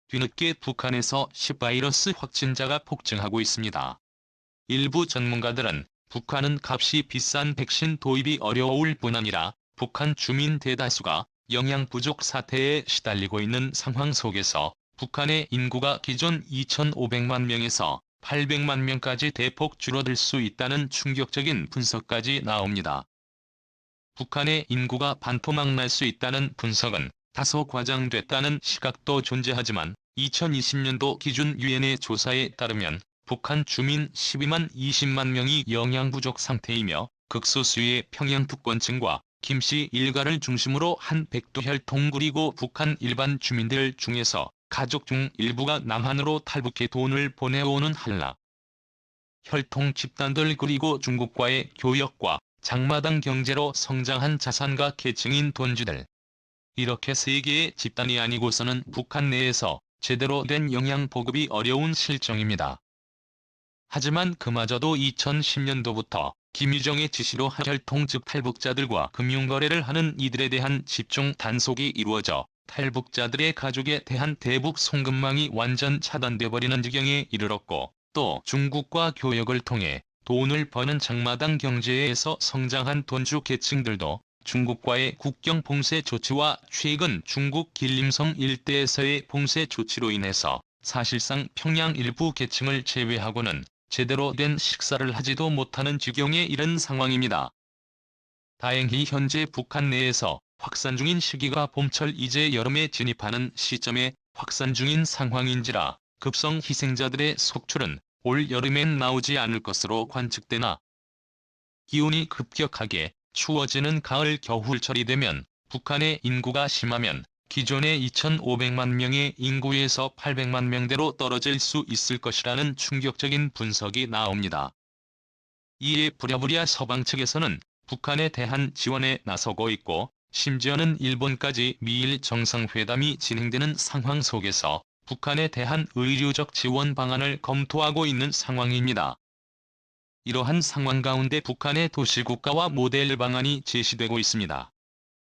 뒤늦게 북한에서 SARS 확진자가 폭증하고 있습니다. 일부 전문가들은 북한은 값이 비싼 백신 도입이 어려울 뿐 아니라 북한 주민 대다수가 영양 부족 사태에 시달리고 있는 상황 속에서 북한의 인구가 기존 2,500만 명에서 800만 명까지 대폭 줄어들 수 있다는 충격적인 분석까지 나옵니다. 북한의 인구가 반토막 날 수 있다는 분석은 다소 과장됐다는 시각도 존재하지만 2020년도 기준 유엔의 조사에 따르면 북한 주민 12만 20만 명이 영양 부족 상태이며 극소수의 평양특권층과 김씨 일가를 중심으로 한 백두 혈통 그리고 북한 일반 주민들 중에서 가족 중 일부가 남한으로 탈북해 돈을 보내오는 한라 혈통 집단들 그리고 중국과의 교역과 장마당 경제로 성장한 자산가 계층인 돈주들. 이렇게 세 개의 집단이 아니고서는 북한 내에서 제대로 된 영양 보급이 어려운 실정입니다. 하지만 그마저도 2010년도부터 김유정의 지시로 혈통 즉 탈북자들과 금융거래를 하는 이들에 대한 집중 단속이 이루어져 탈북자들의 가족에 대한 대북 송금망이 완전 차단돼버리는 지경에 이르렀고 또 중국과 교역을 통해 돈을 버는 장마당 경제에서 성장한 돈주 계층들도 중국과의 국경 봉쇄 조치와 최근 중국 길림성 일대에서의 봉쇄 조치로 인해서 사실상 평양 일부 계층을 제외하고는 제대로 된 식사를 하지도 못하는 지경에 이른 상황입니다. 다행히 현재 북한 내에서 확산 중인 시기가 봄철 이제 여름에 진입하는 시점에 확산 중인 상황인지라 급성 희생자들의 속출은 올 여름엔 나오지 않을 것으로 관측되나 기온이 급격하게 추워지는 가을 겨울철이 되면 북한의 인구가 심하면 기존의 2,500만 명의 인구에서 800만 명대로 떨어질 수 있을 것이라는 충격적인 분석이 나옵니다. 이에 부랴부랴 서방 측에서는 북한에 대한 지원에 나서고 있고 심지어는 일본까지 미일 정상회담이 진행되는 상황 속에서 북한에 대한 의료적 지원 방안을 검토하고 있는 상황입니다. 이러한 상황 가운데 북한의 도시국가화 모델 방안이 제시되고 있습니다.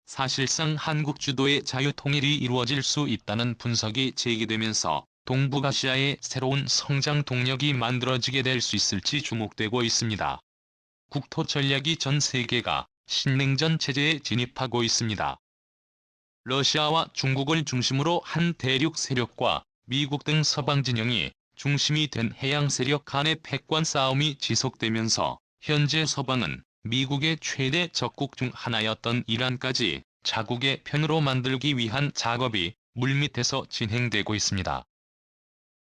사실상 한국 주도의 자유통일이 이루어질 수 있다는 분석이 제기되면서 동북아시아의 새로운 성장 동력이 만들어지게 될 수 있을지 주목되고 있습니다. 국토 전략이 전 세계가 신냉전 체제에 진입하고 있습니다. 러시아와 중국을 중심으로 한 대륙 세력과 미국 등 서방 진영이 중심이 된 해양 세력 간의 패권 싸움이 지속되면서 현재 서방은 미국의 최대 적국 중 하나였던 이란까지 자국의 편으로 만들기 위한 작업이 물밑에서 진행되고 있습니다.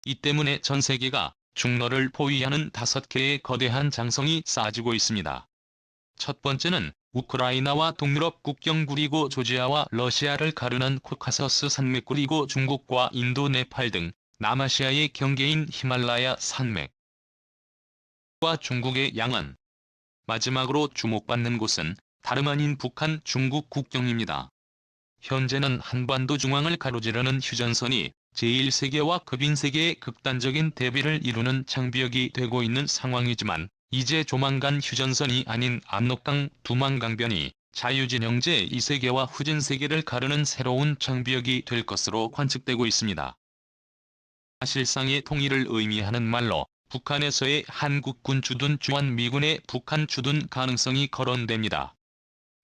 이 때문에 전 세계가 중러를 포위하는 5개의 거대한 장성이 쌓아지고 있습니다. 첫 번째는 우크라이나와 동유럽 국경 그리고 조지아와 러시아를 가르는 코카서스 산맥 그리고 중국과 인도 네팔 등 남아시아의 경계인 히말라야 산맥과 중국의 양안. 마지막으로 주목받는 곳은 다름 아닌 북한 중국 국경입니다. 현재는 한반도 중앙을 가로지르는 휴전선이 제1세계와 급인세계의 극단적인 대비를 이루는 장벽이 되고 있는 상황이지만 이제 조만간 휴전선이 아닌 압록강 두만강변이 자유진영 제2세계와 후진세계를 가르는 새로운 장벽이 될 것으로 관측되고 있습니다. 사실상의 통일을 의미하는 말로 북한에서의 한국군 주둔 주한미군의 북한 주둔 가능성이 거론됩니다.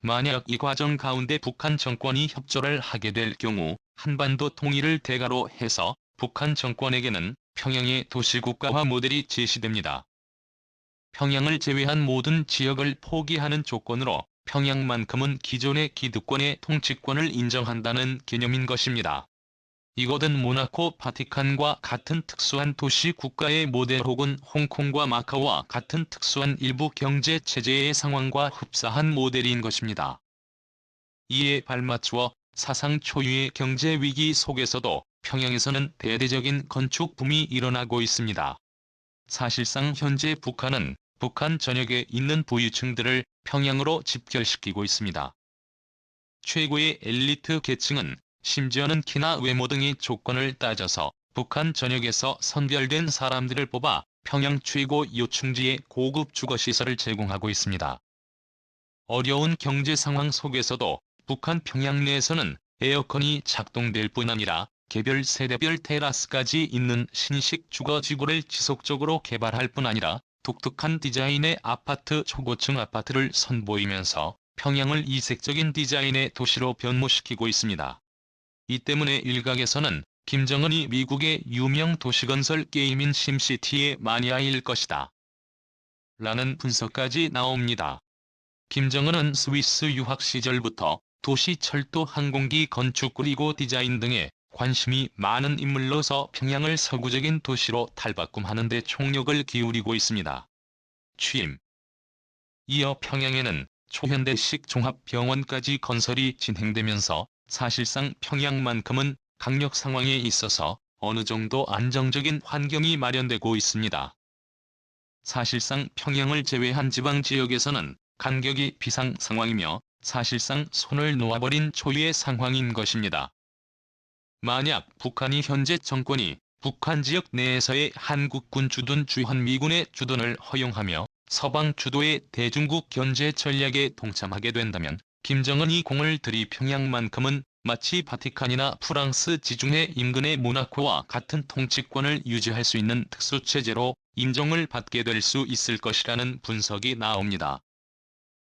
만약 이 과정 가운데 북한 정권이 협조를 하게 될 경우 한반도 통일을 대가로 해서 북한 정권에게는 평양의 도시국가화 모델이 제시됩니다. 평양을 제외한 모든 지역을 포기하는 조건으로 평양만큼은 기존의 기득권의 통치권을 인정한다는 개념인 것입니다. 이곳은 모나코 바티칸과 같은 특수한 도시 국가의 모델 혹은 홍콩과 마카오와 같은 특수한 일부 경제 체제의 상황과 흡사한 모델인 것입니다. 이에 발맞추어 사상 초유의 경제 위기 속에서도 평양에서는 대대적인 건축 붐이 일어나고 있습니다. 사실상 현재 북한은 북한 전역에 있는 부유층들을 평양으로 집결시키고 있습니다. 최고의 엘리트 계층은 심지어는 키나 외모 등의 조건을 따져서 북한 전역에서 선별된 사람들을 뽑아 평양 최고 요충지의 고급 주거시설을 제공하고 있습니다. 어려운 경제 상황 속에서도 북한 평양 내에서는 에어컨이 작동될 뿐 아니라 개별 세대별 테라스까지 있는 신식 주거지구를 지속적으로 개발할 뿐 아니라 독특한 디자인의 아파트 초고층 아파트를 선보이면서 평양을 이색적인 디자인의 도시로 변모시키고 있습니다. 이 때문에 일각에서는 김정은이 미국의 유명 도시건설 게임인 심시티의 마니아일 것이다 라는 분석까지 나옵니다. 김정은은 스위스 유학 시절부터 도시, 철도, 항공기 건축 그리고 디자인 등에 관심이 많은 인물로서 평양을 서구적인 도시로 탈바꿈하는 데 총력을 기울이고 있습니다. 취임. 이어 평양에는 초현대식 종합병원까지 건설이 진행되면서 사실상 평양만큼은 강력 상황에 있어서 어느 정도 안정적인 환경이 마련되고 있습니다. 사실상 평양을 제외한 지방 지역에서는 간격이 비상 상황이며 사실상 손을 놓아버린 초유의 상황인 것입니다. 만약 북한이 현재 정권이 북한 지역 내에서의 한국군 주둔 주한미군의 주둔을 허용하며 서방 주도의 대중국 견제 전략에 동참하게 된다면 김정은이 공을 들이 평양만큼은 마치 바티칸이나 프랑스 지중해 인근의 모나코와 같은 통치권을 유지할 수 있는 특수체제로 인정을 받게 될 수 있을 것이라는 분석이 나옵니다.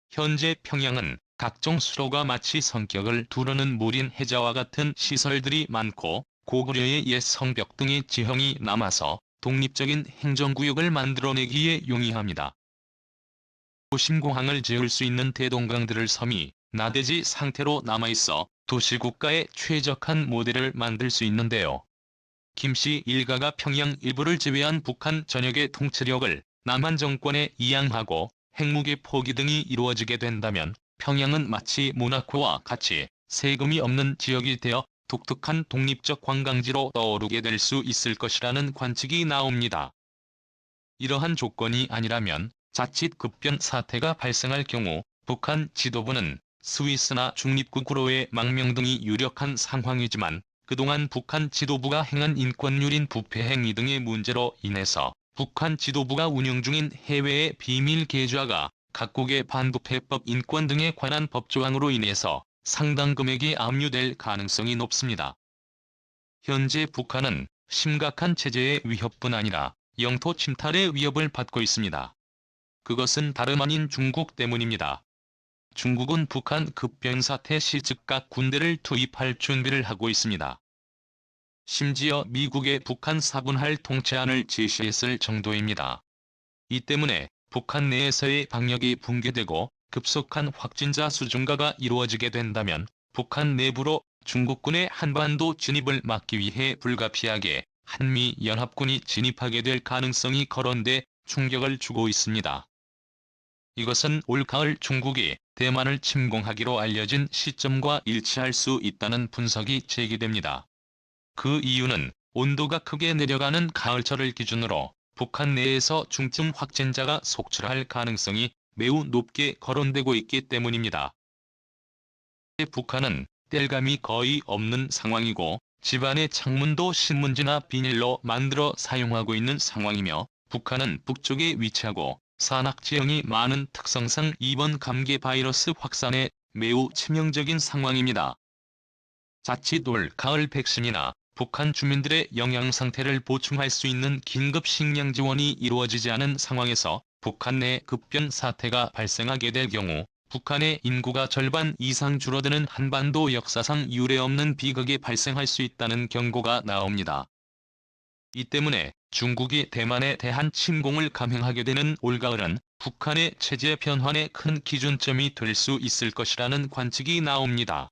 현재 평양은 각종 수로가 마치 성격을 두르는 무린 해자와 같은 시설들이 많고 고구려의 옛 성벽 등의 지형이 남아서 독립적인 행정구역을 만들어내기에 용이합니다. 도심공항을 지을 수 있는 대동강들을 섬이 나대지 상태로 남아있어 도시국가에 최적한 모델을 만들 수 있는데요. 김씨 일가가 평양 일부를 제외한 북한 전역의 통치력을 남한 정권에 이양하고 핵무기 포기 등이 이루어지게 된다면 평양은 마치 모나코와 같이 세금이 없는 지역이 되어 독특한 독립적 관광지로 떠오르게 될 수 있을 것이라는 관측이 나옵니다. 이러한 조건이 아니라면 자칫 급변 사태가 발생할 경우 북한 지도부는 스위스나 중립국으로의 망명 등이 유력한 상황이지만 그동안 북한 지도부가 행한 인권유린 부패 행위 등의 문제로 인해서 북한 지도부가 운영 중인 해외의 비밀 계좌가 각국의 반부패법 인권 등에 관한 법조항으로 인해서 상당 금액이 압류될 가능성이 높습니다. 현재 북한은 심각한 체제의 위협뿐 아니라 영토 침탈의 위협을 받고 있습니다. 그것은 다름 아닌 중국 때문입니다. 중국은 북한 급변 사태 시 즉각 군대를 투입할 준비를 하고 있습니다. 심지어 미국에 북한 사분할 통제안을 제시했을 정도입니다. 이 때문에 북한 내에서의 방역이 붕괴되고 급속한 확진자 수 증가가 이루어지게 된다면 북한 내부로 중국군의 한반도 진입을 막기 위해 불가피하게 한미연합군이 진입하게 될 가능성이 거론돼 충격을 주고 있습니다. 이것은 올 가을 중국이 대만을 침공하기로 알려진 시점과 일치할 수 있다는 분석이 제기됩니다. 그 이유는 온도가 크게 내려가는 가을철을 기준으로 북한 내에서 중증 확진자가 속출할 가능성이 매우 높게 거론되고 있기 때문입니다. 북한은 땔감이 거의 없는 상황이고 집안의 창문도 신문지나 비닐로 만들어 사용하고 있는 상황이며 북한은 북쪽에 위치하고 산악지형이 많은 특성상 이번 감기 바이러스 확산에 매우 치명적인 상황입니다. 자칫 올 가을 백신이나 북한 주민들의 영양 상태를 보충할 수 있는 긴급 식량 지원이 이루어지지 않은 상황에서 북한 내 급변 사태가 발생하게 될 경우 북한의 인구가 절반 이상 줄어드는 한반도 역사상 유례없는 비극이 발생할 수 있다는 경고가 나옵니다. 이 때문에 중국이 대만에 대한 침공을 감행하게 되는 올가을은 북한의 체제 변환의 큰 기준점이 될 수 있을 것이라는 관측이 나옵니다.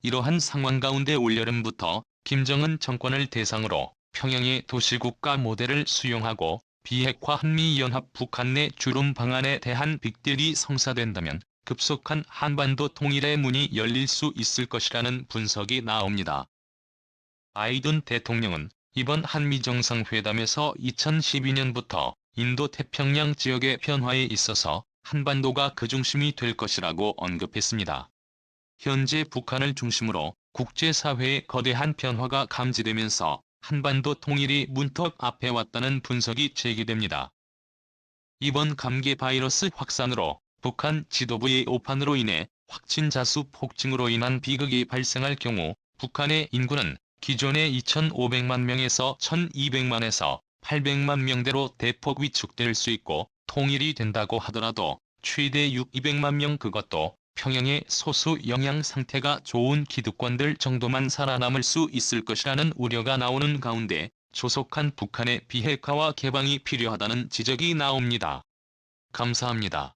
이러한 상황 가운데 올여름부터 김정은 정권을 대상으로 평양의 도시국가 모델을 수용하고 비핵화 한미연합 북한 내 주름 방안에 대한 빅딜이 성사된다면 급속한 한반도 통일의 문이 열릴 수 있을 것이라는 분석이 나옵니다. 바이든 대통령은 이번 한미정상회담에서 2012년부터 인도-태평양 지역의 변화에 있어서 한반도가 그 중심이 될 것이라고 언급했습니다. 현재 북한을 중심으로 국제사회의 거대한 변화가 감지되면서 한반도 통일이 문턱 앞에 왔다는 분석이 제기됩니다. 이번 감기 바이러스 확산으로 북한 지도부의 오판으로 인해 확진자 수 폭증으로 인한 비극이 발생할 경우 북한의 인구는 기존의 2,500만 명에서 1,200만에서 800만 명대로 대폭 위축될 수 있고 통일이 된다고 하더라도 최대 200만 명 그것도 평양의 소수 영양 상태가 좋은 기득권들 정도만 살아남을 수 있을 것이라는 우려가 나오는 가운데 조속한 북한의 비핵화와 개방이 필요하다는 지적이 나옵니다. 감사합니다.